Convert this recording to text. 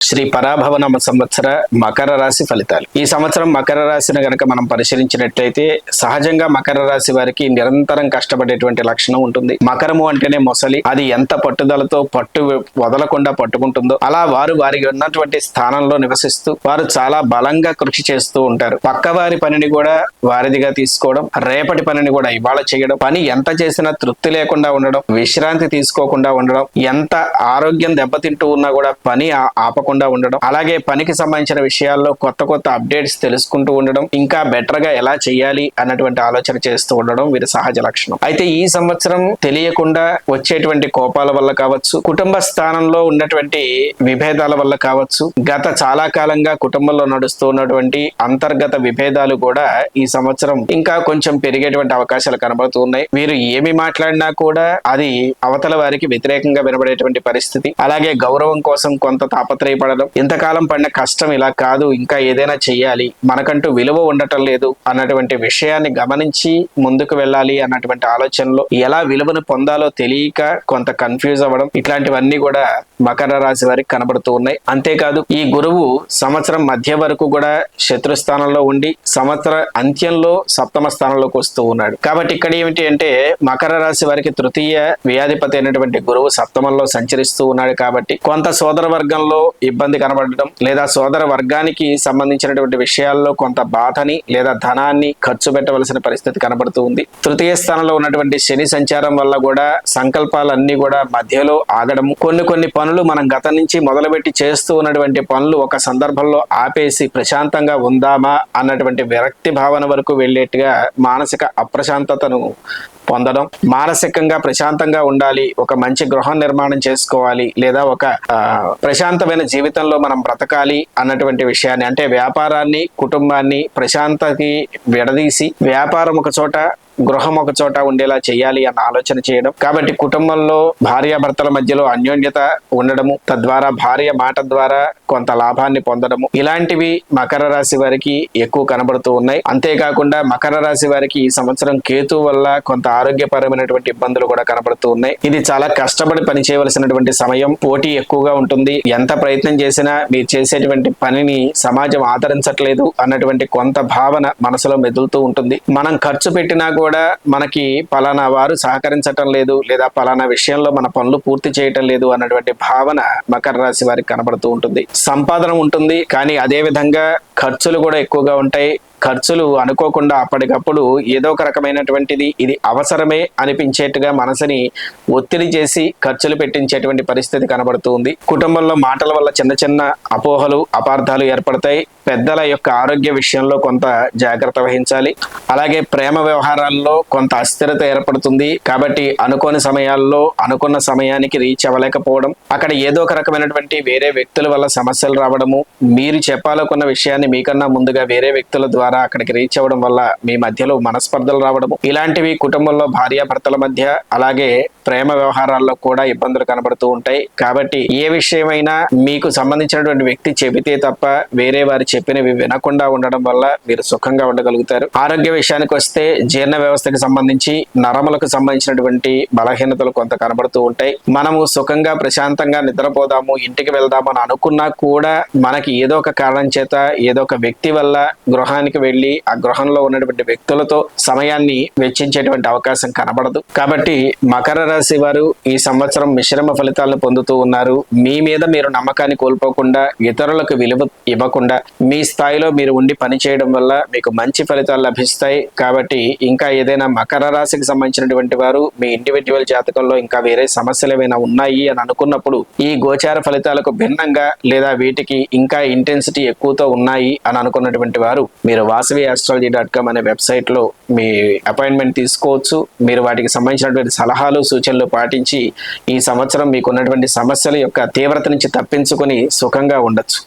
శ్రీ పరాభవనామ సంవత్సర మకర రాశి ఫలితాలు. ఈ సంవత్సరం మకర రాశిని గనక మనం పరిశీలించినట్లయితే సహజంగా మకర రాశి వారికి నిరంతరం కష్టపడేటువంటి లక్షణం ఉంటుంది. మకరము అంటేనే మొసలి, అది ఎంత పట్టుదలతో పట్టు వదలకుండా పట్టుకుంటుందో అలా వారు వారికి ఉన్నటువంటి స్థానంలో నివసిస్తూ వారు చాలా బలంగా కృషి చేస్తూ ఉంటారు. పక్కవారి పనిని కూడా వారిదిగా తీసుకోవడం, రేపటి పనిని కూడా ఇవాళ చేయడం, పని ఎంత చేసినా తృప్తి లేకుండా ఉండడం, విశ్రాంతి తీసుకోకుండా ఉండడం, ఎంత ఆరోగ్యం దెబ్బతింటూ ఉన్నా కూడా పని ఆపకుండా ఉండడం, అలాగే పనికి సంబంధించిన విషయాల్లో కొత్త కొత్త అప్డేట్స్ తెలుసుకుంటూ ఉండడం, ఇంకా బెటర్ గా ఎలా చేయాలి అన్నటువంటి ఆలోచన చేస్తూ ఉండడం వీరి సహజ లక్షణం. అయితే ఈ సంవత్సరం తెలియకుండా వచ్చేటువంటి కోపాల వల్ల కావచ్చు, కుటుంబ స్థానంలో ఉన్నటువంటి విభేదాల వల్ల కావచ్చు, గత చాలా కాలంగా కుటుంబంలో నడుస్తూ ఉన్నటువంటి అంతర్గత విభేదాలు కూడా ఈ సంవత్సరం ఇంకా కొంచెం పెరిగేటువంటి అవకాశాలు కనబడుతూ ఉన్నాయి. వీరు ఏమి మాట్లాడినా కూడా అది అవతల వారికి వ్యతిరేకంగా వినబడేటువంటి పరిస్థితి, అలాగే గౌరవం కోసం కొంత తాపత్రయపడడం, ఇంతకాలం పడిన కష్టం ఇలా కాదు, ఇంకా ఏదైనా చెయ్యాలి, మనకంటూ విలువ ఉండటం లేదు అన్నటువంటి విషయాన్ని గమనించి ముందుకు వెళ్ళాలి అన్నటువంటి ఆలోచనలో ఎలా విలువను పొందాలో తెలియక కొంత కన్ఫ్యూజ్ అవ్వడం, ఇట్లాంటివన్నీ కూడా మకర రాశి వారికి కనబడుతూ ఉన్నాయి. అంతేకాదు ఈ గురువు సంవత్సరం మధ్య వరకు కూడా శత్రు స్థానంలో ఉండి సంవత్సర అంత్యంలో సప్తమ స్థానంలోకి వస్తూ ఉన్నాడు. కాబట్టి ఇక్కడ ఏమిటి అంటే మకర రాశి వారికి తృతీయ వ్యాధిపతి అయినటువంటి గురువు సప్తమంలో సంచరిస్తూ ఉన్నాడు. కాబట్టి కొంత సోదర వర్గంలో ఇబ్బంది కనబడడం, లేదా సోదర వర్గానికి సంబంధించినటువంటి విషయాల్లో కొంత బాధని లేదా ధనాన్ని ఖర్చు పెట్టవలసిన పరిస్థితి కనబడుతూ ఉంది. తృతీయ స్థానంలో ఉన్నటువంటి శని సంచారం వల్ల కూడా సంకల్పాలన్నీ కూడా మధ్యలో ఆగడము, కొన్ని పనులు మనం గతం నుంచి మొదలుపెట్టి చేస్తూ ఉన్నటువంటి పనులు ఒక సందర్భంలో ఆపేసి ప్రశాంతంగా ఉందామా అన్నటువంటి విరక్తి భావన వరకు వెళ్ళేట్టుగా మానసిక అప్రశాంతతను పొందడం, మానసికంగా ప్రశాంతంగా ఉండాలి, ఒక మంచి గృహం నిర్మాణం చేసుకోవాలి, లేదా ఒక ప్రశాంతమైన జీవితంలో మనం బ్రతకాలి అన్నటువంటి విషయాన్ని, అంటే వ్యాపారాన్ని కుటుంబాన్ని ప్రశాంతకి విడదీసి వ్యాపారం ఒక చోట గృహం ఒక చోట ఉండేలా చేయాలి అన్న ఆలోచన చేయడం. కాబట్టి కుటుంబంలో భార్యాభర్తల మధ్యలో అన్యోన్యత ఉండడము, తద్వారా భార్య మాట ద్వారా కొంత లాభాన్ని పొందడము, ఇలాంటివి మకర రాశి వారికి ఎక్కువ కనబడుతూ ఉన్నాయి. అంతేకాకుండా మకర రాశి వారికి ఈ సంవత్సరం కేతు వల్ల కొంత ఆరోగ్యపరమైనటువంటి ఇబ్బందులు కూడా కనబడుతూ ఉన్నాయి. ఇది చాలా కష్టపడి పని చేయవలసినటువంటి సమయం, పోటీ ఎక్కువగా ఉంటుంది, ఎంత ప్రయత్నం చేసినా మీరు చేసేటువంటి పనిని సమాజం ఆదరించట్లేదు అన్నటువంటి కొంత భావన మనసులో మెదులుతూ ఉంటుంది. మనం ఖర్చు పెట్టినా కూడా మనకి పలానా వారు సహకరించటం లేదు, లేదా పలానా విషయంలో మన పనులు పూర్తి చేయటం లేదు అన్నటువంటి భావన మకర రాశి వారికి కనబడుతూ ఉంటుంది. సంపాదన ఉంటుంది, కానీ అదే విధంగా ఖర్చులు కూడా ఎక్కువగా ఉంటాయి. ఖర్చులు అనుకోకుండా అప్పటికప్పుడు ఏదో ఒక రకమైనటువంటిది ఇది అవసరమే అనిపించేట్టుగా మనసుని ఒత్తిడి చేసి ఖర్చులు పెట్టించేటువంటి పరిస్థితి కనబడుతూ ఉంది. కుటుంబంలో మాటల వల్ల చిన్న చిన్న అపోహలు అపార్థాలు ఏర్పడతాయి. పెద్దల యొక్క ఆరోగ్య విషయంలో కొంత జాగ్రత్త వహించాలి. అలాగే ప్రేమ వ్యవహారాల్లో కొంత అస్థిరత ఏర్పడుతుంది. కాబట్టి అనుకోని సమయాల్లో అనుకున్న సమయానికి రీచ్ అవ్వలేకపోవడం, అక్కడ ఏదో ఒక రకమైనటువంటి వేరే వ్యక్తుల వల్ల సమస్యలు రావడము, మీరు చెప్పాలనుకున్న విషయాన్ని మీకన్నా ముందుగా వేరే వ్యక్తుల ద్వారా అక్కడికి రీచ్ అవ్వడం వల్ల మీ మధ్యలో మనస్పర్ధలు రావడము, ఇలాంటివి కుటుంబంలో భార్యాభర్తల మధ్య అలాగే ప్రేమ వ్యవహారాల్లో కూడా ఇబ్బందులు కనబడుతూ ఉంటాయి. కాబట్టి ఏ విషయమైనా మీకు సంబంధించినటువంటి వ్యక్తి చెబితే తప్ప వేరే వారు చెప్పినవి వినకుండా ఉండడం వల్ల మీరు సుఖంగా ఉండగలుగుతారు. ఆరోగ్య విషయానికి వస్తే జీర్ణ వ్యవస్థకి సంబంధించి నరములకు సంబంధించినటువంటి బలహీనతలు కొంత కనబడుతూ ఉంటాయి. మనము సుఖంగా ప్రశాంతంగా నిద్రపోదాము, ఇంటికి వెళ్దాము అని అనుకున్నా కూడా మనకి ఏదో ఒక కారణం చేత ఏదో ఒక వ్యక్తి వల్ల గృహానికి వెళ్ళి ఆ గృహంలో ఉన్నటువంటి వ్యక్తులతో సమయాన్ని వెచ్చించేటువంటి అవకాశం కనబడదు. కాబట్టి మకర రాశి వారు ఈ సంవత్సరం మిశ్రమ ఫలితాలను పొందుతూ ఉన్నారు. మీ మీద మీరు నమ్మకాన్ని కోల్పోకుండా, ఇతరులకు విలువ ఇవ్వకుండా మీ స్థాయిలో మీరు ఉండి పని చేయడం వల్ల మీకు మంచి ఫలితాలు లభిస్తాయి. కాబట్టి ఇంకా ఏదైనా మకర రాశికి సంబంధించినటువంటి వారు మీ ఇండివిజువల్ జాతకంలో ఇంకా వేరే సమస్యలు ఏమైనా ఉన్నాయి అని అనుకున్నప్పుడు ఈ గోచార ఫలితాలకు భిన్నంగా లేదా వీటికి ఇంకా ఇంటెన్సిటీ ఎక్కువతో ఉన్నాయి అని అనుకున్నటువంటి వారు మీరు vasaviastrology.com అనే వెబ్సైట్ లో మీ అపాయింట్మెంట్ తీసుకోవచ్చు. మీరు వాటికి సంబంధించినటువంటి సలహాలు సూచనలు పాటించి ఈ సంవత్సరం మీకు ఉన్నటువంటి సమస్యల యొక్క తీవ్రత నుంచి తప్పించుకొని సుఖంగా ఉండొచ్చు.